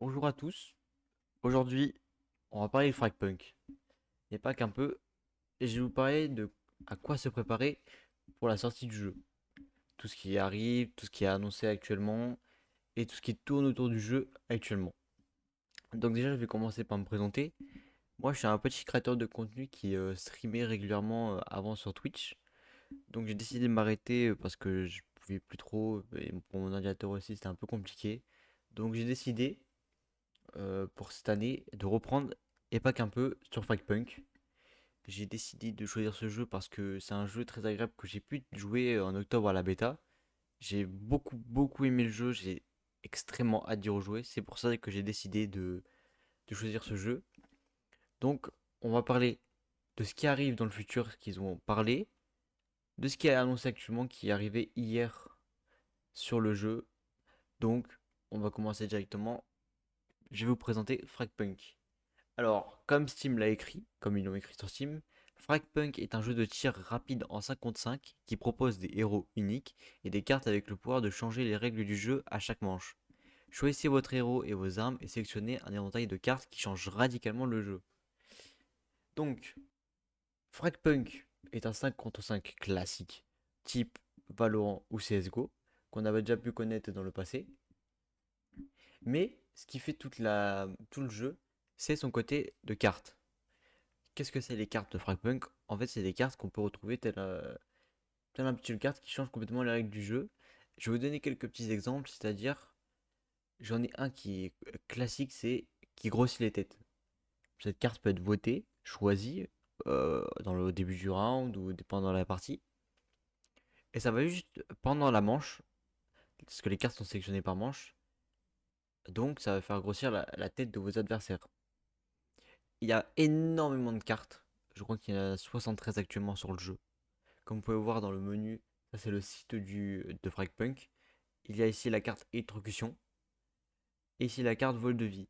Bonjour à tous. Aujourd'hui, on va parler de Fragpunk. Et pas qu'un peu. Et je vais vous parler de à quoi se préparer pour la sortie du jeu. Tout ce qui arrive, tout ce qui est annoncé actuellement et tout ce qui tourne autour du jeu actuellement. Donc déjà, je vais commencer par me présenter. Moi, je suis un petit créateur de contenu qui streamait régulièrement avant sur Twitch. Donc j'ai décidé de m'arrêter parce que je pouvais plus trop et pour mon ordinateur aussi, c'était un peu compliqué. Donc j'ai décidé pour cette année de reprendre et pas qu'un peu sur Fragpunk. J'ai décidé de choisir ce jeu parce que c'est un jeu très agréable que j'ai pu jouer en octobre à la bêta. J'ai beaucoup aimé le jeu, j'ai extrêmement hâte d'y rejouer. C'est pour ça que j'ai décidé de choisir ce jeu. Donc on va parler de ce qui arrive dans le futur, ce qu'ils ont parlé, de ce qui est annoncé actuellement, qui est arrivé hier sur le jeu. Donc on va commencer directement. Je vais vous présenter Fragpunk. Alors, comme Steam l'a écrit, comme ils l'ont écrit sur Steam, Fragpunk est un jeu de tir rapide en 5 contre 5 qui propose des héros uniques et des cartes avec le pouvoir de changer les règles du jeu à chaque manche. Choisissez votre héros et vos armes et sélectionnez un éventail de cartes qui change radicalement le jeu. Donc, Fragpunk est un 5 contre 5 classique, type Valorant ou CSGO, qu'on avait déjà pu connaître dans le passé. Mais ce qui fait tout le jeu, c'est son côté de cartes. Qu'est-ce que c'est les cartes de Fragpunk? En fait, c'est des cartes qu'on peut retrouver tel un petit jeu de cartes qui change complètement les règles du jeu. Je vais vous donner quelques petits exemples, c'est-à-dire, j'en ai un qui est classique, c'est qui grossit les têtes. Cette carte peut être votée, choisie au début du round ou pendant la partie. Et ça va juste pendant la manche, parce que les cartes sont sélectionnées par manche, donc ça va faire grossir la tête de vos adversaires. Il y a énormément de cartes, je crois qu'il y en a 73 actuellement sur le jeu. Comme vous pouvez voir dans le menu, ça c'est le site de Fragpunk. Il y a ici la carte électrocution et ici la carte vol de vie.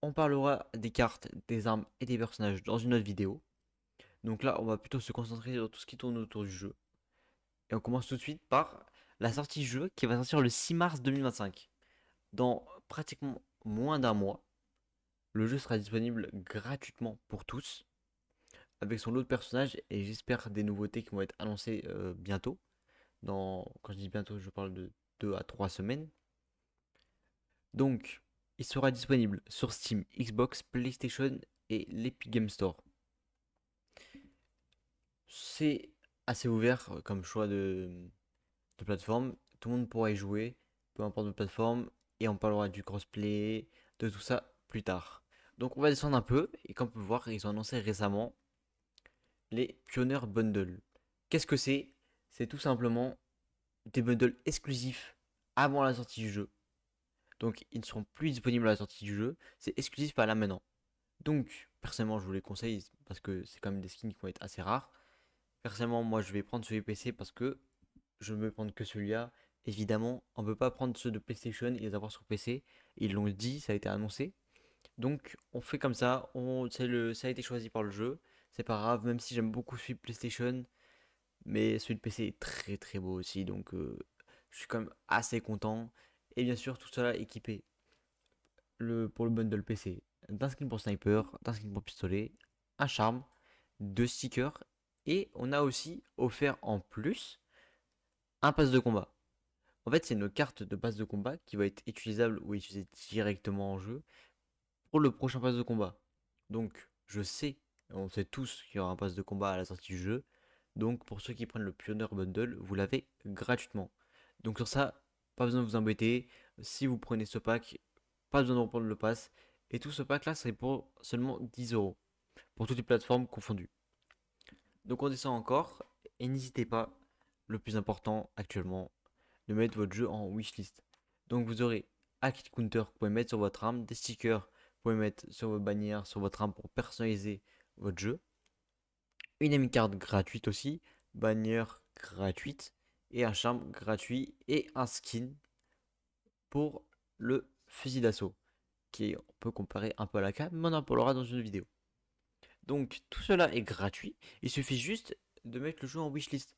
On parlera des cartes, des armes et des personnages dans une autre vidéo. Donc là, on va plutôt se concentrer sur tout ce qui tourne autour du jeu. Et on commence tout de suite par la sortie du jeu qui va sortir le 6 mars 2025. Dans pratiquement moins d'un mois, le jeu sera disponible gratuitement pour tous, avec son lot de personnages et j'espère des nouveautés qui vont être annoncées bientôt. Quand je dis bientôt, je parle de 2 à 3 semaines. Donc, il sera disponible sur Steam, Xbox, PlayStation et l'Epic Game Store. C'est assez ouvert comme choix de plateforme. Tout le monde pourra y jouer, peu importe de plateforme, et on parlera du crossplay, de tout ça plus tard. Donc on va descendre un peu, et comme on peut voir, ils ont annoncé récemment les Pioneer Bundle. Qu'est-ce que c'est? C'est tout simplement des bundles exclusifs avant la sortie du jeu. Donc ils ne seront plus disponibles à la sortie du jeu, c'est exclusif à là maintenant. Donc personnellement je vous les conseille parce que c'est quand même des skins qui vont être assez rares. Personnellement moi je vais prendre celui PC parce que je ne veux prendre que celui-là. Évidemment on ne peut pas prendre ceux de PlayStation et les avoir sur PC. Ils l'ont dit, ça a été annoncé. Donc on fait comme ça, ça a été choisi par le jeu. C'est pas grave, même si j'aime beaucoup celui de PlayStation, mais celui de PC est très beau aussi, donc je suis quand même assez content. Et bien sûr tout cela équipé pour le bundle PC d'un skin pour sniper, d'un skin pour pistolet, un charme, deux stickers et on a aussi offert en plus un pass de combat. En fait, c'est une carte de pass de combat qui va être utilisable ou utilisée directement en jeu pour le prochain pass de combat. Donc, je sais, on sait tous qu'il y aura un pass de combat à la sortie du jeu. Donc, pour ceux qui prennent le Pioneer Bundle, vous l'avez gratuitement. Donc, sur ça, pas besoin de vous embêter. Si vous prenez ce pack, pas besoin de reprendre le pass. Et tout ce pack là, c'est pour seulement 10 € pour toutes les plateformes confondues. Donc on descend encore et n'hésitez pas, le plus important actuellement, de mettre votre jeu en wishlist. Donc vous aurez un kit counter que vous pouvez mettre sur votre arme, des stickers que vous pouvez mettre sur vos bannières, sur votre arme pour personnaliser votre jeu, une aim card gratuite aussi, bannière gratuite et un charme gratuit et un skin pour le fusil d'assaut qui on peut comparer un peu à la cam, mais on en parlera dans une vidéo. Donc tout cela est gratuit, il suffit juste de mettre le jeu en wishlist.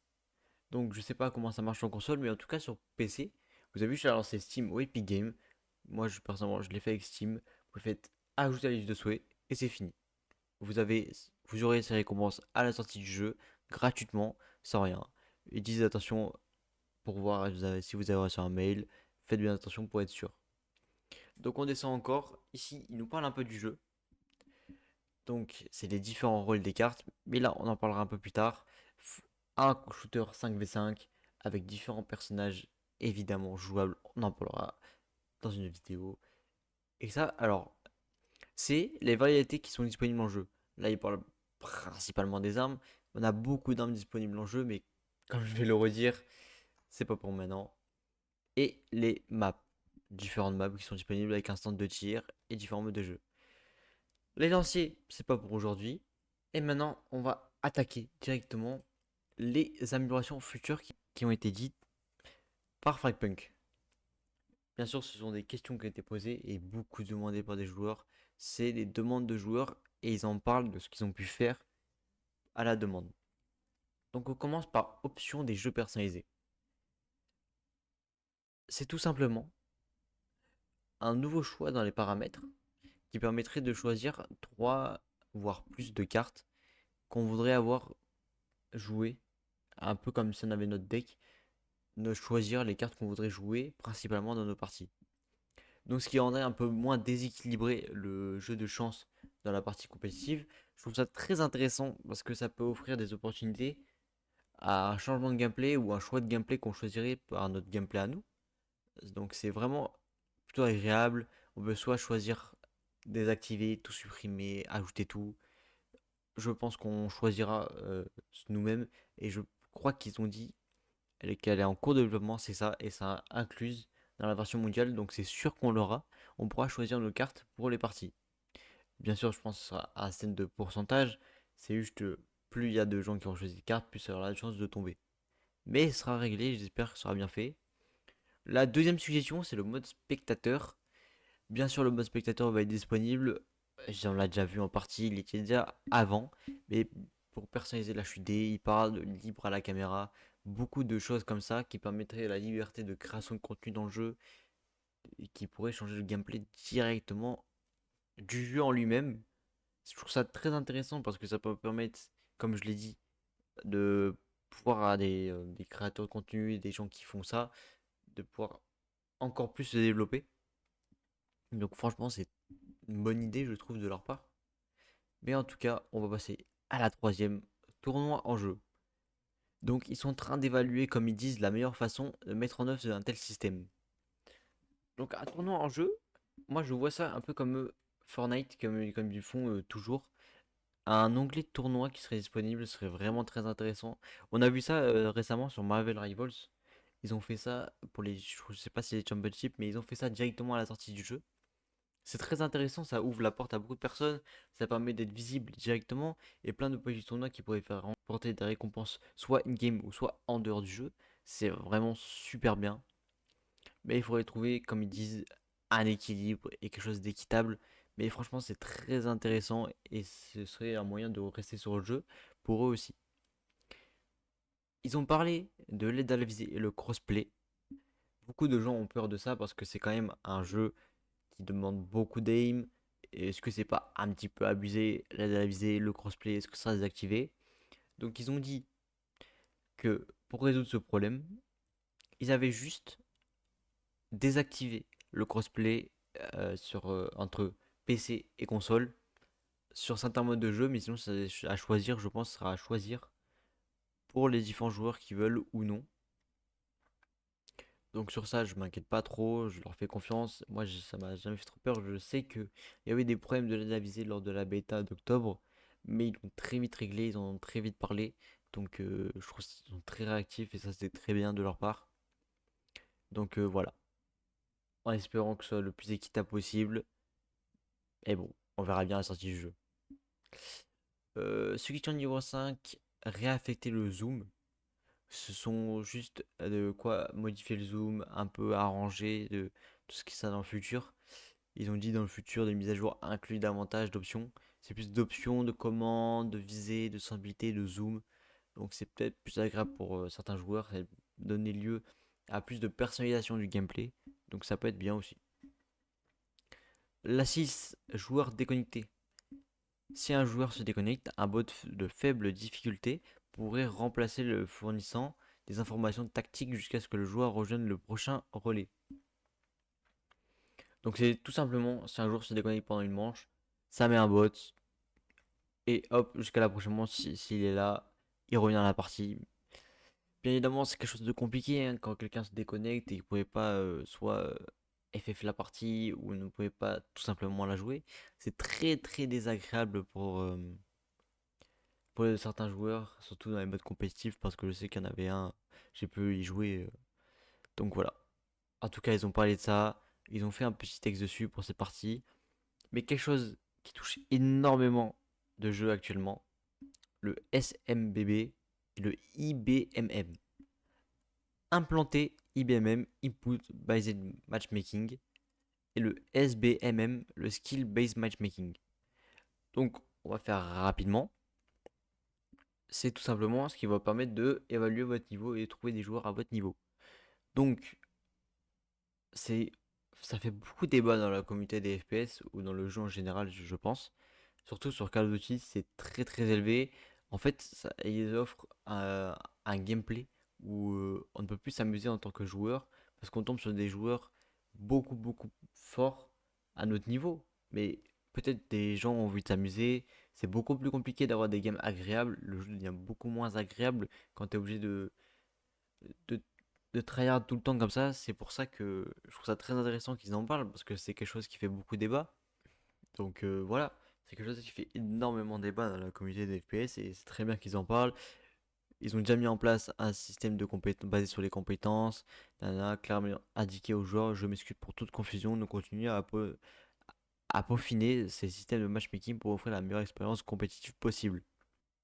Donc je sais pas comment ça marche en console, mais en tout cas sur PC, vous avez juste à lancer Steam ou Epic Games, Moi, personnellement, je l'ai fait avec Steam. Vous faites ajouter à la liste de souhaits et c'est fini. Vous aurez ces récompenses à la sortie du jeu, gratuitement, sans rien. Et disent attention pour voir si vous avez reçu un mail. Faites bien attention pour être sûr. Donc on descend encore. Ici, il nous parle un peu du jeu. Donc c'est les différents rôles des cartes. Mais là, on en parlera un peu plus tard. Un shooter 5v5 avec différents personnages évidemment jouables. On en parlera dans une vidéo. Et ça, alors, c'est les variétés qui sont disponibles en jeu. Là, il parle principalement des armes. On a beaucoup d'armes disponibles en jeu, mais comme je vais le redire, c'est pas pour maintenant. Et les maps. Différentes maps qui sont disponibles avec un stand de tir et différents modes de jeu. Les lanciers, c'est pas pour aujourd'hui. Et maintenant, on va attaquer directement les améliorations futures qui ont été dites par Fragpunk. Bien sûr, ce sont des questions qui ont été posées et beaucoup demandées par des joueurs. C'est des demandes de joueurs et ils en parlent de ce qu'ils ont pu faire à la demande. Donc on commence par option des jeux personnalisés. C'est tout simplement un nouveau choix dans les paramètres qui permettrait de choisir 3 voire plus de cartes qu'on voudrait avoir jouées, un peu comme si on avait notre deck, de choisir les cartes qu'on voudrait jouer principalement dans nos parties. Donc ce qui rendrait un peu moins déséquilibré le jeu de chance dans la partie compétitive. Je trouve ça très intéressant parce que ça peut offrir des opportunités à un changement de gameplay ou un choix de gameplay qu'on choisirait par notre gameplay à nous. Donc c'est vraiment plutôt agréable. On peut soit choisir désactiver, tout supprimer, ajouter tout. Je pense qu'on choisira nous-mêmes et je crois qu'ils ont dit qu'elle est en cours de développement, c'est ça, et ça incluse dans la version mondiale, donc c'est sûr qu'on l'aura. On pourra choisir nos cartes pour les parties. Bien sûr, je pense que ce sera un système de pourcentage. C'est juste plus il y a de gens qui ont choisi des cartes, plus ça aura la chance de tomber. Mais ce sera réglé, j'espère que ce sera bien fait. La deuxième suggestion, c'est le mode spectateur. Bien sûr, le mode spectateur va être disponible. J'en l'ai déjà vu en partie, il était déjà avant. Mais pour personnaliser la HUD, il parle de libre à la caméra. Beaucoup de choses comme ça qui permettraient la liberté de création de contenu dans le jeu et qui pourraient changer le gameplay directement du jeu en lui-même. Je trouve ça très intéressant parce que ça peut permettre, comme je l'ai dit, de pouvoir à des créateurs de contenu et des gens qui font ça, de pouvoir encore plus se développer. Donc franchement, c'est une bonne idée, je trouve, de leur part. Mais en tout cas, on va passer à la troisième tournoi en jeu. Donc ils sont en train d'évaluer, comme ils disent, la meilleure façon de mettre en œuvre un tel système. Donc un tournoi en jeu, moi je vois ça un peu comme Fortnite, comme ils font toujours. Un onglet de tournoi qui serait disponible serait vraiment très intéressant. On a vu ça récemment sur Marvel Rivals. Ils ont fait ça pour je sais pas si c'est les championships, mais ils ont fait ça directement à la sortie du jeu. C'est très intéressant, ça ouvre la porte à beaucoup de personnes, ça permet d'être visible directement et plein de petits tournois qui pourraient faire remporter des récompenses soit in-game ou soit en dehors du jeu. C'est vraiment super bien. Mais il faudrait trouver, comme ils disent, un équilibre et quelque chose d'équitable. Mais franchement, c'est très intéressant et ce serait un moyen de rester sur le jeu pour eux aussi. Ils ont parlé de l'aide à la visée et le crossplay. Beaucoup de gens ont peur de ça parce que c'est quand même un jeu qui demande beaucoup d'aim. Est-ce que c'est pas un petit peu abusé, l'aide à la visée, le crossplay, est-ce que ça sera désactivé? Donc ils ont dit que pour résoudre ce problème, ils avaient juste désactivé le crossplay entre PC et console sur certains modes de jeu, mais sinon c'est à choisir, je pense, sera à choisir pour les différents joueurs qui veulent ou non. Donc sur ça, je m'inquiète pas trop, je leur fais confiance. Moi, ça m'a jamais fait trop peur. Je sais qu'il y avait des problèmes de la visée lors de la bêta d'octobre, mais ils l'ont très vite réglé, ils en ont très vite parlé. Donc je trouve qu'ils sont très réactifs et ça c'était très bien de leur part. Donc voilà, en espérant que ce soit le plus équitable possible. Et bon, on verra bien à la sortie du jeu. Suggestion niveau 5, réaffecter le zoom. Ce sont juste de quoi modifier le zoom, un peu arranger de tout ce qui sera dans le futur. Ils ont dit dans le futur, des mises à jour incluent davantage d'options. C'est plus d'options, de commandes, de visée, de sensibilité, de zoom. Donc c'est peut-être plus agréable pour certains joueurs et donner lieu à plus de personnalisation du gameplay. Donc ça peut être bien aussi. La 6, joueur déconnecté. Si un joueur se déconnecte, un bot de faible difficulté pourrait remplacer le fournissant des informations tactiques jusqu'à ce que le joueur rejoigne le prochain relais. Donc c'est tout simplement, si un joueur se déconnecte pendant une manche, ça met un bot, et hop, jusqu'à la prochaine manche, s'il est là, il revient à la partie. Bien évidemment, c'est quelque chose de compliqué hein, quand quelqu'un se déconnecte et qu'il ne pouvait pas soit FF la partie ou ne pouvait pas tout simplement la jouer. C'est très très désagréable pour certains joueurs, surtout dans les modes compétitifs, parce que je sais qu'il y en avait un, j'ai pu y jouer. Donc voilà. En tout cas, ils ont parlé de ça, ils ont fait un petit texte dessus pour cette partie. Mais quelque chose qui touche énormément de jeux actuellement, le SMBB et le IBMM. Implanté IBMM, Input Based Matchmaking, et le SBMM, le Skill Based Matchmaking. Donc, on va faire rapidement. C'est tout simplement ce qui va permettre de évaluer votre niveau et trouver des joueurs à votre niveau. Donc, c'est, ça fait beaucoup débat dans la communauté des FPS ou dans le jeu en général, je pense. Surtout sur Call of Duty, c'est très très élevé. En fait, ils offrent un gameplay où on ne peut plus s'amuser en tant que joueur parce qu'on tombe sur des joueurs beaucoup forts à notre niveau. Mais peut-être des gens ont envie de s'amuser. C'est beaucoup plus compliqué d'avoir des games agréables. Le jeu devient beaucoup moins agréable quand tu es obligé de, de tryhard tout le temps comme ça. C'est pour ça que je trouve ça très intéressant qu'ils en parlent parce que c'est quelque chose qui fait beaucoup débat. Donc voilà, c'est quelque chose qui fait énormément débat dans la communauté des FPS et c'est très bien qu'ils en parlent. Ils ont déjà mis en place un système de basé sur les compétences. Nana, clairement indiqué aux joueurs, je m'excuse pour toute confusion, nous continuons à peaufiner ces systèmes de matchmaking pour offrir la meilleure expérience compétitive possible.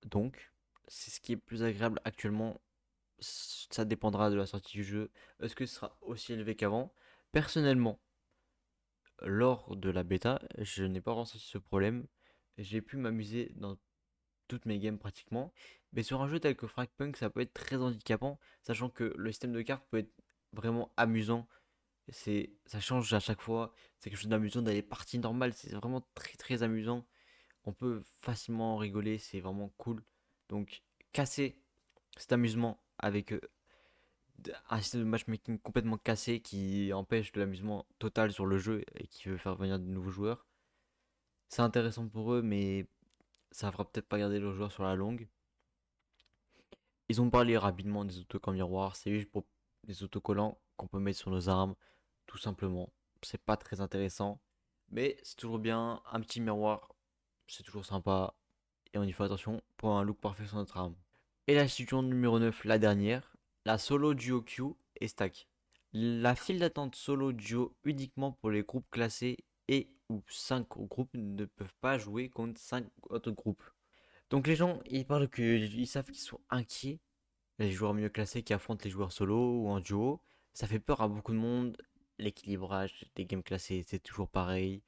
Donc, c'est ce qui est plus agréable actuellement. Ça dépendra de la sortie du jeu. Est-ce que ce sera aussi élevé qu'avant? Personnellement, lors de la bêta, je n'ai pas ressenti ce problème. J'ai pu m'amuser dans toutes mes games pratiquement. Mais sur un jeu tel que Fragpunk, ça peut être très handicapant, sachant que le système de cartes peut être vraiment amusant. Ça change à chaque fois. C'est quelque chose d'amusant dans les parties normales. C'est vraiment très très amusant. On peut facilement en rigoler. C'est vraiment cool. Donc, casser cet amusement avec un système de matchmaking complètement cassé qui empêche de l'amusement total sur le jeu et qui veut faire venir de nouveaux joueurs. C'est intéressant pour eux, mais ça fera peut-être pas garder le joueur sur la longue. Ils ont parlé rapidement des autocollants miroirs, c'est juste pour des autocollants qu'on peut mettre sur nos armes, tout simplement. C'est pas très intéressant, mais c'est toujours bien. Un petit miroir, c'est toujours sympa. Et on y fait attention pour un look parfait sur notre arme. Et la situation numéro 9, la dernière, la solo duo queue et stack. La file d'attente solo duo uniquement pour les groupes classés et ou 5 groupes ne peuvent pas jouer contre 5 autres groupes. Donc les gens, ils parlent qu'ils savent qu'ils sont inquiets, les joueurs mieux classés qui affrontent les joueurs solo ou en duo. Ça fait peur à beaucoup de monde. L'équilibrage des games classés, c'est toujours pareil.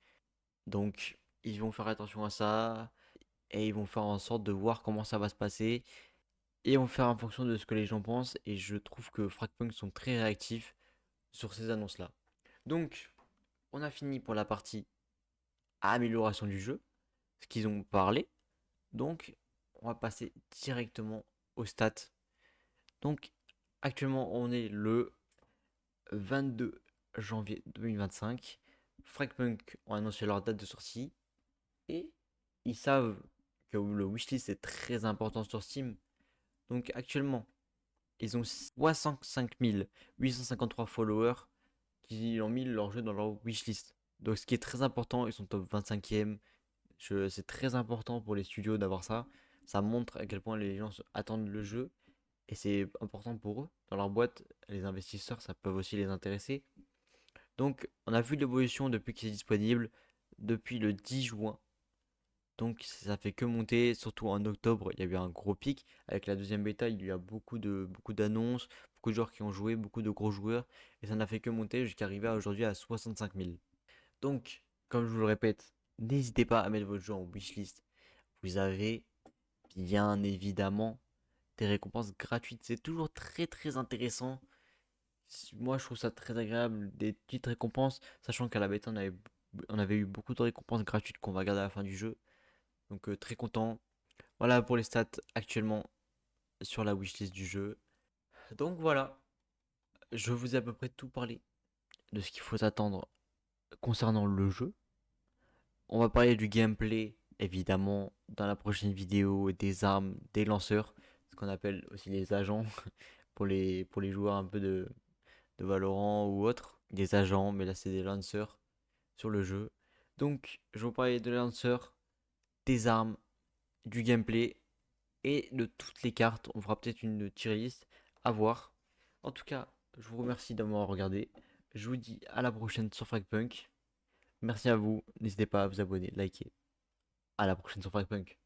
Donc ils vont faire attention à ça et ils vont faire en sorte de voir comment ça va se passer et on faire en fonction de ce que les gens pensent. Et je trouve que Fragpunk sont très réactifs sur ces annonces-là. Donc, on a fini pour la partie amélioration du jeu, ce qu'ils ont parlé. Donc, on va passer directement aux stats. Donc, actuellement, on est le 22 janvier 2025. Fragpunk ont annoncé leur date de sortie et ils savent que le wishlist est très important sur Steam. Donc, actuellement, ils ont 65 853 followers qui ont mis leur jeu dans leur wishlist. Donc ce qui est très important, ils sont top 25e. C'est très important pour les studios d'avoir ça. Ça montre à quel point les gens attendent le jeu. Et c'est important pour eux. Dans leur boîte, les investisseurs, ça peut aussi les intéresser. Donc on a vu l'évolution depuis qu'il est disponible, depuis le 10 juin. Donc ça fait que monter, surtout en octobre, il y a eu un gros pic. Avec la deuxième bêta, il y a beaucoup d'annonces, beaucoup de joueurs qui ont joué, beaucoup de gros joueurs. Et ça n'a fait que monter jusqu'à arriver aujourd'hui à 65 000. Donc, comme je vous le répète, n'hésitez pas à mettre votre jeu en wishlist. Vous avez bien évidemment des récompenses gratuites. C'est toujours très très intéressant. Moi je trouve ça très agréable, des petites récompenses, sachant qu'à la bêta on avait on avait eu beaucoup de récompenses gratuites qu'on va garder à la fin du jeu. Donc très content. Voilà pour les stats actuellement sur la wishlist du jeu. Donc voilà, je vous ai à peu près tout parlé de ce qu'il faut attendre concernant le jeu. On va parler du gameplay, évidemment, dans la prochaine vidéo, des armes, des lanceurs, ce qu'on appelle aussi les agents pour les joueurs un peu de Valorant ou autre. Des agents, mais là c'est des lanceurs sur le jeu. Donc, je vais vous parler de lanceurs, des armes, du gameplay et de toutes les cartes. On fera peut-être une tier list à voir. En tout cas, je vous remercie d'avoir regardé. Je vous dis à la prochaine sur Fragpunk. Merci à vous. N'hésitez pas à vous abonner, liker. À la prochaine sur Fragpunk.